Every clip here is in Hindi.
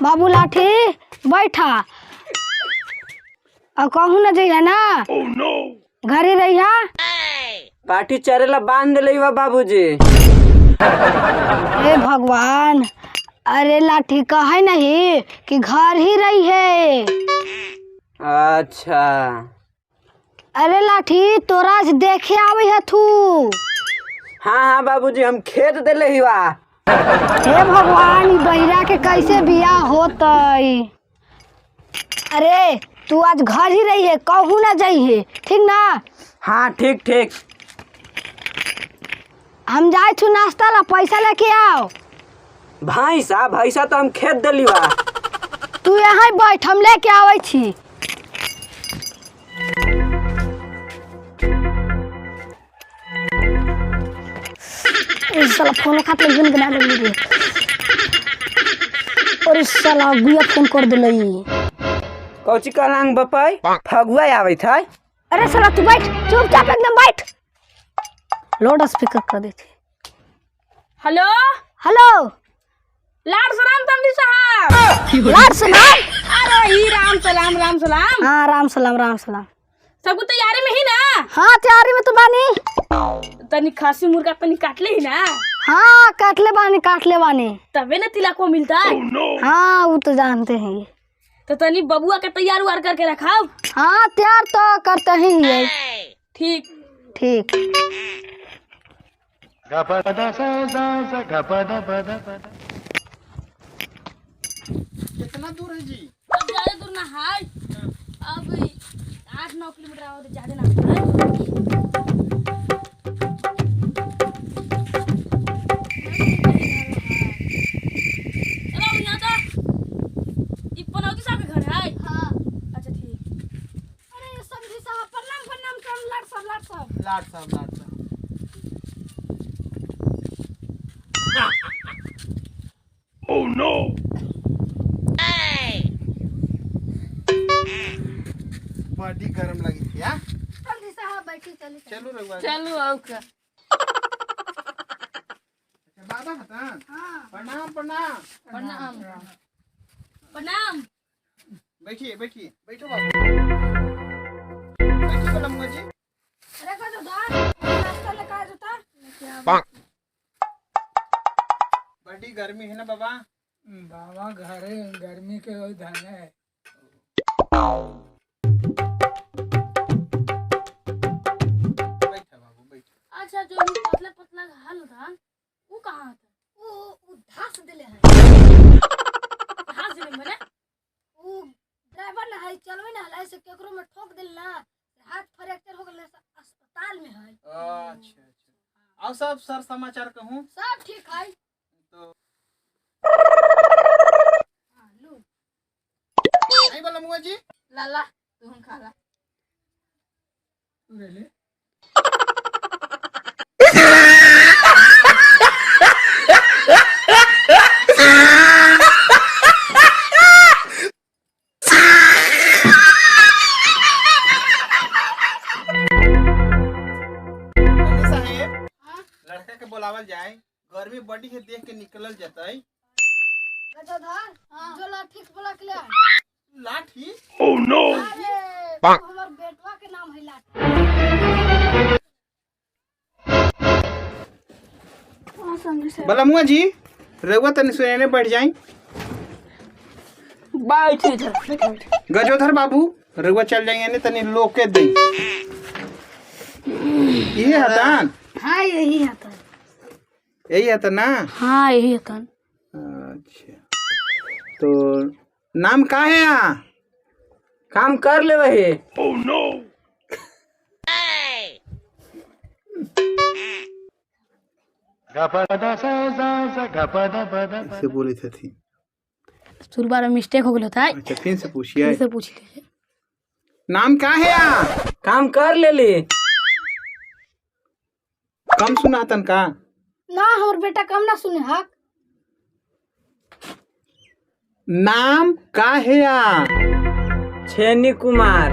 बाबू लाठी बैठा और कहूँ न जइहा ना। घरे रहिहा। पाठी चरेला बांध दिले बा बाबूजी। हे भगवान, अरे लाठी कहे नहीं कि घर ही रही है। अच्छा अरे लाठी तोरा से देखे आवे है तू। हाँ बाबूजी हम खेत दिले ही बा। हे भगवान, ई बहिरा के कैसे बियाह होतई। अरे तू आज घर ही रही है, कहूँ ना जाइए, ठीक ना। हाँ ठीक। हम जाए छू नाश्ता ला, पैसा लेके आओ। भैंसा तो हम खेत दिली बा। तू यहाँ बैठ, हम लेके आवे छी। इस साला फोन खाते गुन गना ले। और इस साला गुया फोन कर दिलई। कौची कहलांग बपाई फगुआ आवे था। अरे साला तू बैठ, चुपचाप एकदम बैठ। लाउड स्पीकर कर देते। हेलो लाड सलाम तमदी साहब। लाड सलाम। अरे ही राम सलाम। हाँ राम सलाम। सबको तैयारी में ही ना। हाँ तैयारी में तो बानी। तनी खासी मुर्गा तनी काटले ही ना। हाँ काटले बानी। तबे ना तिलक को मिलता है। हाँ वो तो जानते हैं ये। तो तनी बबुआ के तैयार उड़ करके रखाओ। हाँ तैयार तो करते ही है। ठीक। कितना दूर है जी? अब ज्यादा दूर ना है। अब 8-9 किलोमीटर आओ तो ज्यादा ना है। चलो यहाँ तो ई पनौती साहब के घर है। हाँ अच्छा ठीक। अरे समझी साहब प्रणाम कर। लाड साहब। लाड साहब Oh no! बॉडी गरम लगी थी यार। समझी साहब बैठी चलो रघुआ। चलो आओ का। बाबा हतन। हाँ प्रणाम। बैठो बाबू। बैठिए बलमुआ जी। अरे का जो नाश्ता लेकर आ जाता। बड़ी गर्मी है ना बाबा। बाबा घरे गर्मी के धन है। बैठा बाबू बैठा। अच्छा जो पतला हल था वो कहाँ था? वो धास दिले है। कहाँ से मैंने? वो ड्राइवर ना है, चलवे ना है, ऐसे केकरो में ठोक दिल ना, हाथ फ्रैक्चर हो गल, अस्पताल में है। अच्छा। और सब सर समाचार कहूँ। सब ठीक है। तो नहीं बलमुआ जी। लाला तू हम खा ला। ले लड़का के बोलावल जाए, गर्मी बड़ी है देख के निकलल जतई। गजोधर जो लाठी बोला के ले। लाठी? Oh no! अरे तो हमार बेटवा के नाम है लाठी। बलमुआ जी रघुआ तनी सुने बैठ जाए। बैठ इधर। गजोधर बाबू रघुआ चल जाएंगे नहीं तनी लोके दे। ये हतान। हाँ यही आता। यही हता ना। हाँ यही आता। अच्छा तो नाम का है यहाँ? काम कर ले वही। Oh no! से बोली थी। शुरू बार में मिस्टेक हो गया था। अच्छा फिर से पूछिए। से पूछ ले। नाम का है यहाँ? काम कर ले ली। कम सुना तन का? ना हमार बेटा कम ना सुने हक। नाम का है यहाँ? छेनी कुमार।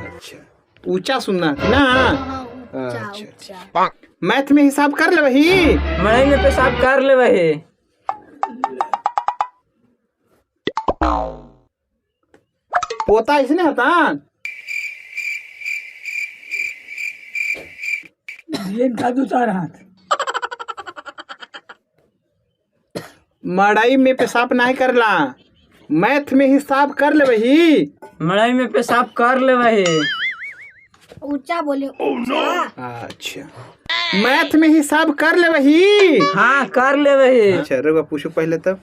अच्छा ऊंचा सुनना थी ना। अच्छा मैथ में हिसाब कर ले वही। महीने पेशाब कर ले वही। पोता इसने हतान ये का दो चार हाथ मड़ाई में पेशाब नहीं करला, मैथ में हिसाब कर ले वही। मड़ाई में पेशाब कर ले वही। ऊंचा बोले ऊंचा। अच्छा, मैथ में हिसाब कर ले वही। हाँ कर ले वही। अच्छा रुको पूछो पहले तब।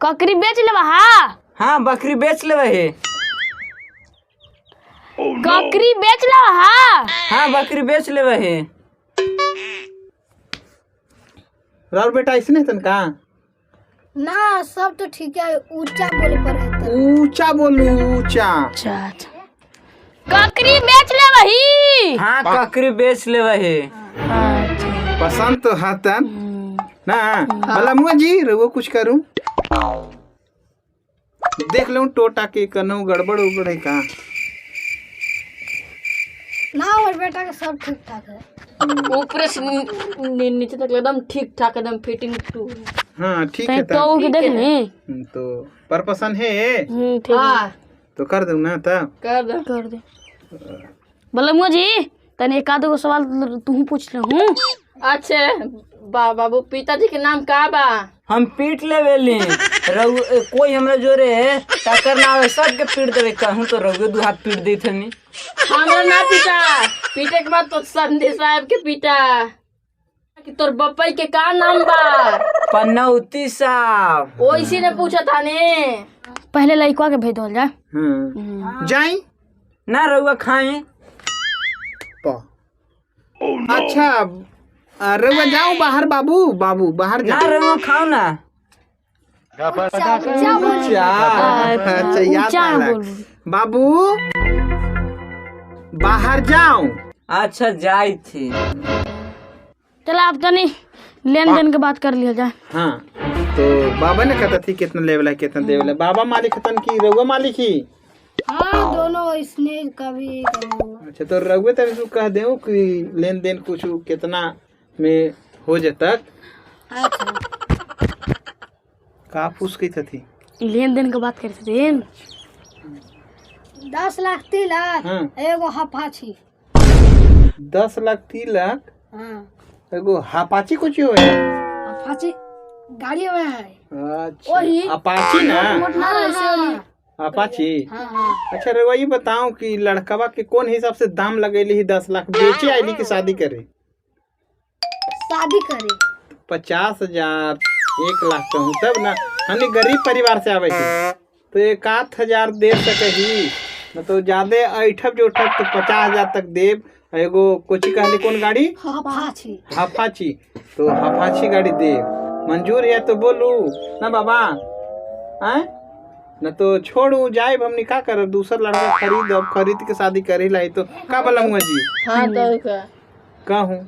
ककरी बेच ले हाँ। हाँ बकरी बेच ले वही। ककरी बेच ले हाँ। हाँ बकरी बेच ले वही। राउर बेटा इसने तन का ना सब तो ठीक है, ऊंचा बोले पर है। ऊंचा बोलू ऊंचा। अच्छा ककरी बेच ले वही। हाँ बकरी बेच ले वही। पसंद तो हतन ना भला मुआ जी रहो कुछ करूं देख लूं टोटा के कनो गड़बड़ उगड़ है का ना और बेटा का सब ठीक ठाक है। ऊपर से नीचे तक एकदम ठीक ठाक, एकदम फिटिंग टू। हाँ ठीक है तो तब देख ले। तो पर पसंद है ठीक है, तो कर दूं ना तब। कर दे। बलमुआ जी तने एक आधो सवाल तू पूछ ले हूँ। अच्छा बाबू पिताजी के नाम का बा? हम पीट ले वेली। कोई हमरा जोरे है टक्कर ना आवे सबके पीट देवे। कहूँ तो रघु दू हाथ पीट दी थनी। हमरा ना पीटा, पीटे के बाद तो संदेश साहब के पीटा। कि तोर बप्पई के का नाम बा? पन्नौती साहब। ओइसी ने पूछा था ने। पहले लइकवा के भेज दो जा। जाई ना रहुआ खाए। अच्छा रउआ जाओ बाहर बाबू बाबू बाहर ना जाओ। रहुआ खाओ ना। अच्छा अच्छा याद आया बाबू बाहर जाओ। अच्छा जाई थी। चला अब तनी लेन देन के बात कर लिया जाए। हाँ तो बाबा ने कहता थी कितना लेवल है कितना देवल है। बाबा मालिक हतन की रउआ मालिक ही? हाँ दोनों इसने कभी अच्छा तो रउआ तब इसको कह दे कि लेन देन कुछ कितना में हो जतक। का पूछ गई थी? लेन देन के बात करते थे। 10 लाख तिलक हाँ। एगो हफाछी। 10 लाख तिलक हाँ एगो हापाची कुछ हो है। हफाछी गाड़ी में है। अच्छा अपाची ना हाँ अपाची। हाँ। अच्छा रउआ ये बताओ कि लड़कवा के कौन हिसाब से दाम लगेली ही 10 लाख बेचे आईली की शादी करे? शादी करे 50,000 1 लाख कहूँ तब ना। हमने गरीब परिवार से आवे थी तो 1,000 दे सके ही न तो ज्यादा ऐठब जो उठब तो 50,000 तक देव। एगो कोची कहली कौन गाड़ी? हफाछी। हाफाची। तो हाफाची गाड़ी देव मंजूर है तो बोलू ना बाबा आए न तो छोड़ू जाए। हमने का कर दूसरा लड़का खरीद के शादी कर ही लाई तो का बोला मुआ जी? हाँ तो का कहूँ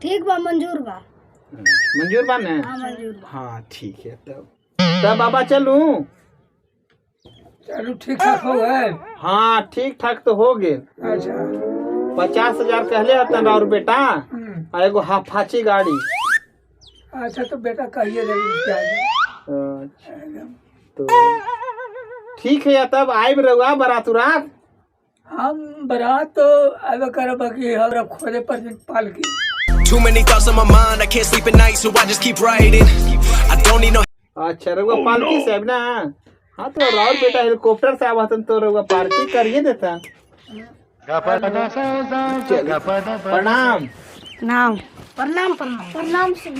ठीक बा मंजूर बा। मंजूर बा ना? हाँ मंजूर बा। हाँ ठीक है तब बाबा चलूं। चलो ठीक ठाक हो गए। हाँ ठीक ठाक तो हो गए। अच्छा 50,000 कहले हतन और बेटा और एगो हाफाची गाड़ी। अच्छा तो बेटा कहिए क्या अच्छा, तो ठीक है या तब आइब रहुआ बारात उरात। हम बारात तो अब करब कि हमरा खोजे पर पाल की। Too many thoughts on my mind, I can't sleep at night, so I just keep writing. I don't need no. अच्छा रहुआ पालकी से अब ना। हाँ तो राहुल बेटा हेलीकॉप्टर से आवतन तो रहुआ पार्टी करिए देता। चलिए, प्रणाम। नाम प्रणाम प्रणाम प्रणाम से